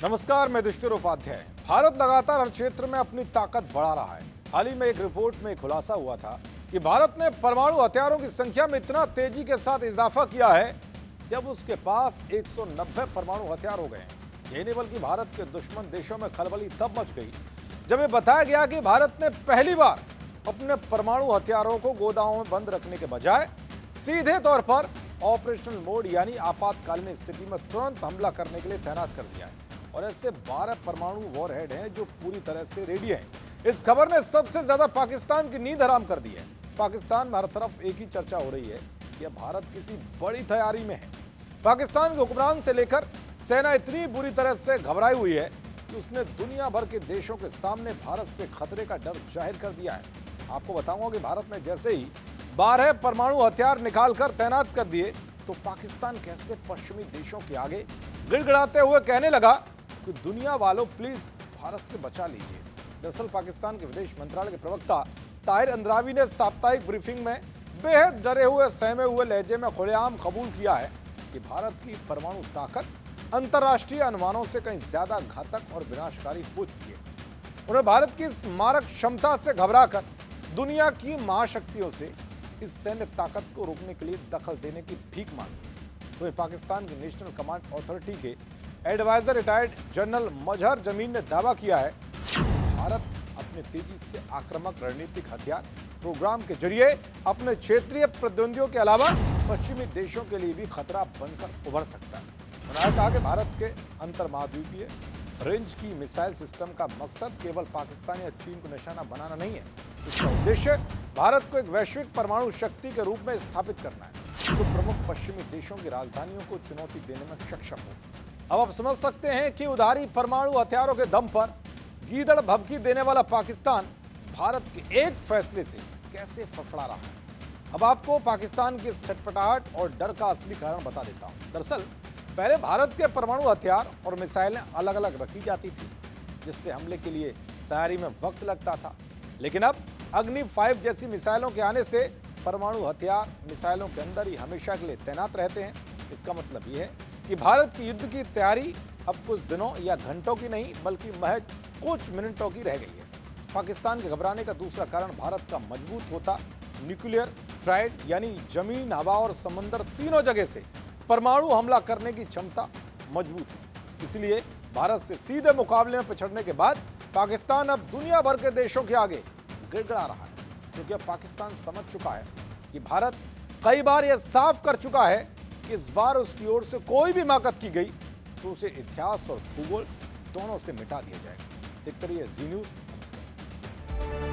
नमस्कार, मैं दुष्टर उपाध्याय। भारत लगातार हर क्षेत्र में अपनी ताकत बढ़ा रहा है। हाल ही में एक रिपोर्ट में खुलासा हुआ था कि भारत ने परमाणु हथियारों की संख्या में इतना तेजी के साथ इजाफा किया है जब उसके पास 190 परमाणु हथियार हो गए हैं। यही नहीं बल्कि भारत के दुश्मन देशों में खलबली तब मच गई जब ये बताया गया कि भारत ने पहली बार अपने परमाणु हथियारों को गोदामों में बंद रखने के बजाय सीधे तौर पर ऑपरेशनल मोड यानी आपातकालीन स्थिति में तुरंत हमला करने के लिए तैनात कर दिया है। और ऐसे 12 परमाणु वॉरहेड हैं जो पूरी तरह से रेडी हैं। इस खबर ने सबसे ज्यादा पाकिस्तान की नींद हराम कर दी है। पाकिस्तान में हर तरफ एक ही चर्चा हो रही है कि अब भारत किसी बड़ी तैयारी में है। पाकिस्तान के हुक्मरान से लेकर सेना इतनी बुरी तरह से घबराई हुई है कि उसने दुनिया भर के देशों के सामने भारत से खतरे का डर जाहिर कर दिया है। आपको बताऊंगा कि भारत ने जैसे ही 12 परमाणु हथियार निकालकर तैनात कर दिए तो पाकिस्तान कैसे पश्चिमी देशों के आगे गिड़गिड़ाते हुए कहने लगा कि दुनिया वालों प्लीज भारत से बचा लीजिए। दरअसल पाकिस्तान के विदेश मंत्रालय के प्रवक्ता ताहिर अंद्रावी ने साप्ताहिक ब्रीफिंग में बेहद डरे हुए सहमे हुए लहजे में खुलेआम कबूल किया है कि भारत की परमाणु ताकत अंतर्राष्ट्रीय अनुमानों से कहीं ज्यादा घातक और विनाशकारी हो चुकी है। उन्होंने भारत की इस मारक क्षमता से घबराकर दुनिया की महाशक्तियों से इस सैन्य ताकत को रोकने के लिए दखल देने की भीख मांगी। तो पाकिस्तान की नेशनल कमांड अथॉरिटी के एडवाइजर रिटायर्ड जनरल मजहर जमीन ने दावा किया है कि भारत अपने तेजी से आक्रामक रणनीतिक हथियार प्रोग्राम के जरिए अपने क्षेत्रीय प्रतिद्वंदियों के अलावा पश्चिमी देशों के लिए भी खतरा बनकर उभर सकता है। उन्होंने कहा कि भारत के अंतर्महाद्वीपीय रेंज की मिसाइल सिस्टम का मकसद केवल पाकिस्तान या चीन को निशाना बनाना नहीं है। इसका उद्देश्य भारत को एक वैश्विक परमाणु शक्ति के रूप में स्थापित करना है जो प्रमुख पश्चिमी देशों की राजधानियों को चुनौती देने में सक्षम हो। अब आप समझ सकते हैं कि उधारी परमाणु हथियारों के दम पर गीदड़ भभकी देने वाला पाकिस्तान भारत के एक फैसले से कैसे फड़फड़ा रहा है। अब आपको पाकिस्तान की इस छटपटाहट और डर का असली कारण बता देता हूं। दरअसल पहले भारत के परमाणु हथियार और मिसाइलें अलग अलग रखी जाती थी जिससे हमले के लिए तैयारी में वक्त लगता था। लेकिन अब अग्नि 5 जैसी मिसाइलों के आने से परमाणु हथियार मिसाइलों के अंदर ही हमेशा के लिए तैनात रहते हैं। इसका मतलब यह है कि भारत की युद्ध की तैयारी अब कुछ दिनों या घंटों की नहीं बल्कि महज कुछ मिनटों की रह गई है। पाकिस्तान के घबराने का दूसरा कारण भारत का मजबूत होता न्यूक्लियर ट्राइड यानी जमीन, हवा और समंदर तीनों जगह से परमाणु हमला करने की क्षमता मजबूत है। इसलिए भारत से सीधे मुकाबले में पिछड़ने के बाद पाकिस्तान अब दुनिया भर के देशों के आगे गिड़गिड़ा रहा है, क्योंकि अब पाकिस्तान समझ चुका है कि भारत कई बार यह साफ कर चुका है कि इस बार उसकी ओर से कोई भी माकत की गई तो उसे इतिहास और भूगोल दोनों से मिटा दिया जाएगा। देखते रहिए जी न्यूज़। नमस्कार।